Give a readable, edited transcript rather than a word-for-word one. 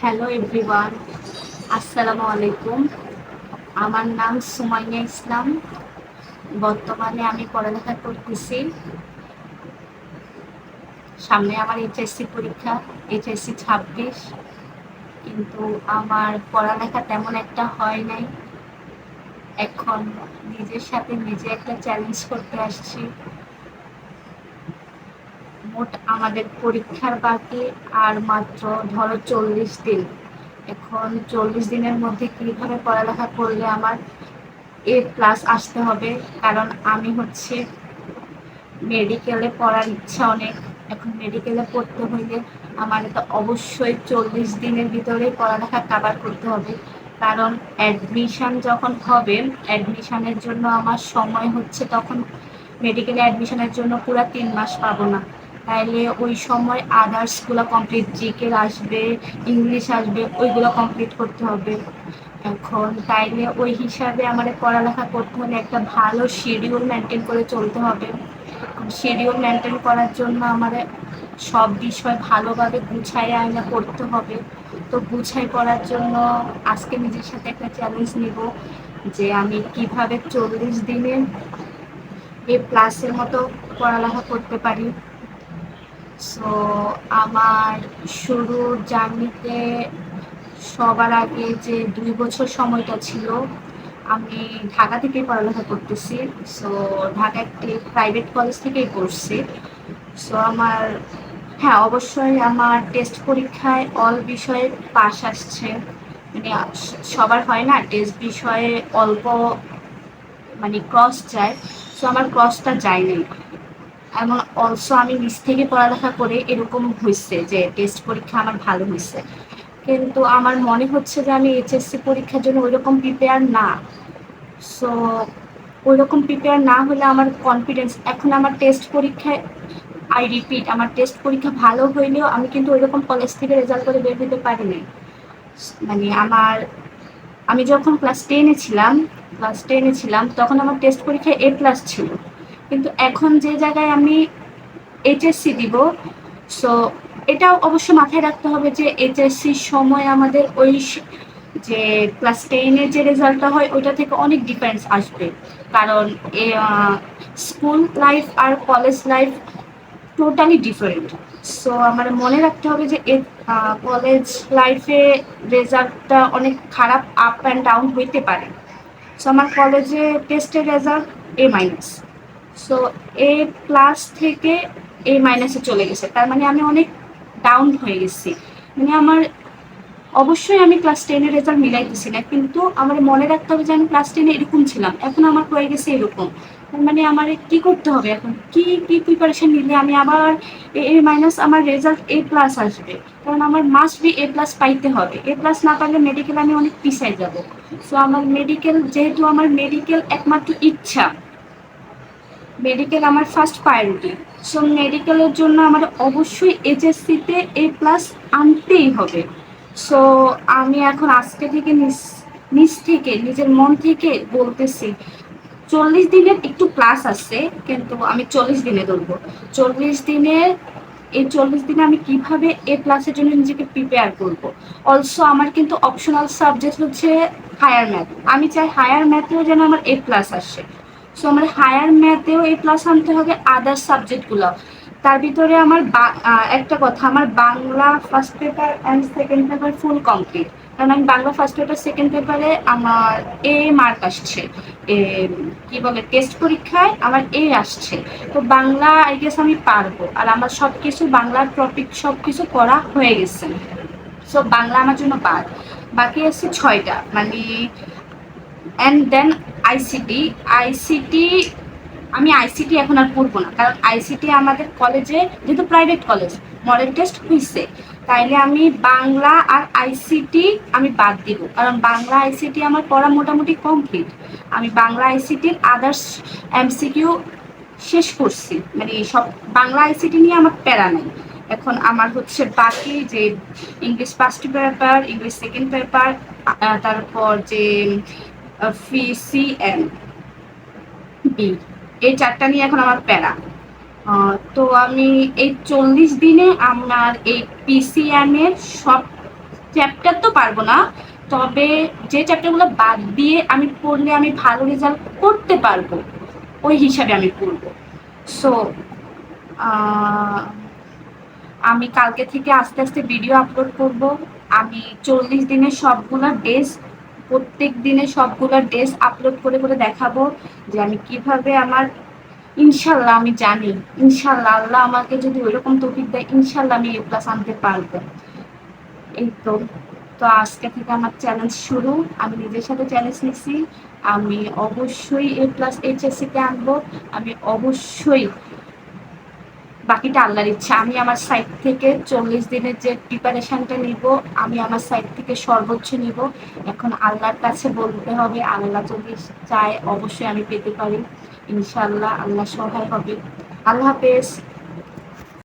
Hello everyone, আসসালামু আলাইকুম। আমার নাম সুমাইয়া ইসলাম। বর্তমানে আমি পড়ালেখা করতেছি। সামনে আমার এইচএসসি পরীক্ষা, এইচএসসি 26। কিন্তু আমার পড়ালেখা তেমন একটা হয় নাই। এখন নিজের সাথে নিজে একটা চ্যালেঞ্জ করতে আসছি। মোট আমাদের পরীক্ষার বাকি আর মাত্র ধরো 40 দিন। এখন 40 দিনের মধ্যে কিভাবে পড়ালেখা করলে আমার A+ আসতে হবে, কারণ আমি হচ্ছে মেডিকেলে পড়ার ইচ্ছা অনেক। এখন মেডিকেলে পড়তে হইলে আমার তো অবশ্যই 40 দিনের ভিতরেই পড়ালেখা কাভার করতে হবে, কারণ অ্যাডমিশন যখন হবে, অ্যাডমিশনের জন্য আমার সময় হচ্ছে তখন মেডিকেলে অ্যাডমিশনের জন্য পুরো 3 মাস পাবো না। তাইলে ওই সময় আদার্সগুলো কমপ্লিট, জিকে আসবে, ইংলিশ আসবে, ওইগুলো কমপ্লিট করতে হবে। এখন তাইলে ওই হিসাবে আমাদের পড়ালেখা করতে হলে একটা ভালো শিডিউল মেনটেন করে চলতে হবে। শিডিউল মেনটেন করার জন্য আমাদের সব বিষয় ভালোভাবে গুছাইয়ে আয়না করতে হবে। তো গুছাই করার জন্য আজকে নিজের সাথে একটা চ্যালেঞ্জ নিব যে আমি কিভাবে 40 দিনে A+-এর মতো পড়ালেখা করতে পারি। সো আমার শুরুর জার্নিতে সবার আগে যে 2 বছর সময়টা ছিল, আমি ঢাকা থেকে পড়ালেখা করতেছি। সো ঢাকা একটি প্রাইভেট কলেজ থেকেই পড়ছি। সো আমার, হ্যাঁ, অবশ্যই আমার টেস্ট পরীক্ষায় অল বিষয়ে পাস আসছে। মানে সবার হয় না টেস্ট বিষয়ে অল্প, মানে ক্রস যায়। সো আমার ক্রসটা যায়নি। এবং অলসো আমি নিজ থেকে পড়ালেখা করে এরকম হয়েছে যে টেস্ট পরীক্ষা আমার ভালো হয়েছে। কিন্তু আমার মনে হচ্ছে যে আমি এইচএসসি পরীক্ষার জন্য ওইরকম প্রিপেয়ার না। সো ওইরকম প্রিপেয়ার না হলে আমার কনফিডেন্স, এখন আমার টেস্ট পরীক্ষায়, আই রিপিট, আমার টেস্ট পরীক্ষা ভালো হইলেও আমি কিন্তু ওইরকম কলেজ থেকে রেজাল্ট করে বের হতে পারিনি। মানে আমি যখন ক্লাস টেনে ছিলাম তখন আমার টেস্ট পরীক্ষায় A+ ছিল। কিন্তু এখন যে জায়গায় আমি এইচএসসি দিব, সো এটাও অবশ্য মাথায় রাখতে হবে যে এইচএসসির সময় আমাদের ওই যে ক্লাস 10-এর যে রেজাল্টটা হয় ওইটা থেকে অনেক ডিফারেন্স আসবে, কারণ স্কুল লাইফ আর college life totally different. So আমার মনে রাখতে হবে যে কলেজ লাইফে রেজাল্টটা অনেক খারাপ, আপ অ্যান্ড ডাউন হইতে পারে। সো আমার কলেজে টেস্টের রেজাল্ট A-। সো A+ থেকে A- চলে গেছে, তার মানে আমি অনেক ডাউন হয়ে গেছি। মানে আমার, অবশ্যই আমি ক্লাস 10-এর রেজাল্ট মিলাইতেছি না, কিন্তু আমার মনে রাখতে হবে যে আমি ক্লাস 10-এ এরকম ছিলাম, এখন আমার হয়ে গেছে এরকম। তার মানে আমার কি করতে হবে, এখন কি কি প্রিপারেশন নিলে আমি আবার A- আমার রেজাল্ট A+ আসবে, কারণ আমার মাস্ট বি A+ পাইতে হবে। A+ না পারলে মেডিকেল আমি অনেক পিছাই যাব। সো আমার মেডিকেল, যেহেতু আমার মেডিকেল একমাত্র ইচ্ছা, মেডিকেল আমার ফার্স্ট প্রায়োরিটি। সো মেডিকেলের জন্য আমার অবশ্যই এইচএসসিতে A+ আনতেই হবে। সো আমি এখন আজকে থেকে নিজ থেকে, নিজের মন থেকে বলতেছি, 40 দিনের একটু ক্লাস আছে, কিন্তু আমি 40 দিনে ধরবো। 40 দিনের, এই 40 দিনে আমি কিভাবে A+-এর জন্য নিজেকে প্রিপেয়ার করব। অলসো আমার কিন্তু অপশনাল সাবজেক্ট হচ্ছে হায়ার ম্যাথ। আমি চাই হায়ার ম্যাথেও যেন আমার A+ আসে। সো আমার হায়ার ম্যাথেও A+ আনতে হবে, আদার সাবজেক্টগুলো। তার ভিতরে আমার একটা কথা, আমার Bangla first paper and second paper full complete, কারণ আমি বাংলা ফার্স্ট পেপার সেকেন্ড পেপারে আমার মার্ক আসছে। কি বলে, টেস্ট পরীক্ষায় আমার আসছে। তো বাংলা আই গেস আমি পারবো, আর আমার সব কিছু বাংলার টপিক সব কিছু করা হয়ে গেছে। সো বাংলা আমার জন্য বাদ, বাকি আছে 6টা, মানে অ্যান্ড দেন আইসিটি। আইসিটি, আমি আইসিটি এখন আর পড়বো না, কারণ আইসিটি আমাদের কলেজে যেহেতু প্রাইভেট কলেজ, মডেল টেস্ট হয়েছে। তাইলে আমি বাংলা আর আইসিটি আমি বাদ দিব, কারণ বাংলা আইসিটি আমার পড়া মোটামুটি কমপ্লিট। আমি বাংলা আইসিটির আদার্স এমসিকিউ শেষ করছি, মানে সব বাংলা আইসিটি নিয়ে আমার প্যারা নেই। এখন আমার হচ্ছে বাকি যে English first paper, English second paper, তারপর যে সিএম বি, এই 4টা নিয়ে এখন আমার প্যারা। তো আমি এই 40 দিনে আমার এই পিসিএম এর সব চ্যাপ্টার তো পারবো না, তবে যে চ্যাপ্টারগুলো বাদ দিয়ে আমি পড়লে আমি ভালো রেজাল্ট করতে পারবো ওই হিসাবে আমি পড়বো। সো আমি কালকে থেকে আস্তে আস্তে ভিডিও আপলোড করব। আমি 40 দিনের সবগুলা ডেজ, প্রত্যেক দিনে সবগুলা ডেজ আপলোড করে করে দেখাবো যে আমি কিভাবে আমার, ইনশাল্লাহ আমি জানি, ইনশাল্লাহ আল্লাহ আমাকে যদি ওইরকম তৌফিক দেয়, ইনশাল্লাহ আমি A+ আনতে পারবো। এই তো। তো আজকে থেকে আমার চ্যালেঞ্জ শুরু। আমি নিজের সাথে চ্যালেঞ্জ নিছি, আমি অবশ্যই A+ HSC তে আনবো। আমি অবশ্যই, বাকিটা আল্লাহর ইচ্ছা। আমি আমার সাইড থেকে 40 দিনের যে প্রিপারেশনটা নিব, আমি আমার সাইড থেকে সর্বোচ্চ নিব। এখন আল্লাহর কাছে বলতে হবে, আল্লাহ যদি চায় অবশ্যই আমি পেতে পারি। ইনশাআল্লাহ আল্লাহ সহায় হবে। আল্লাহ হাফেজ।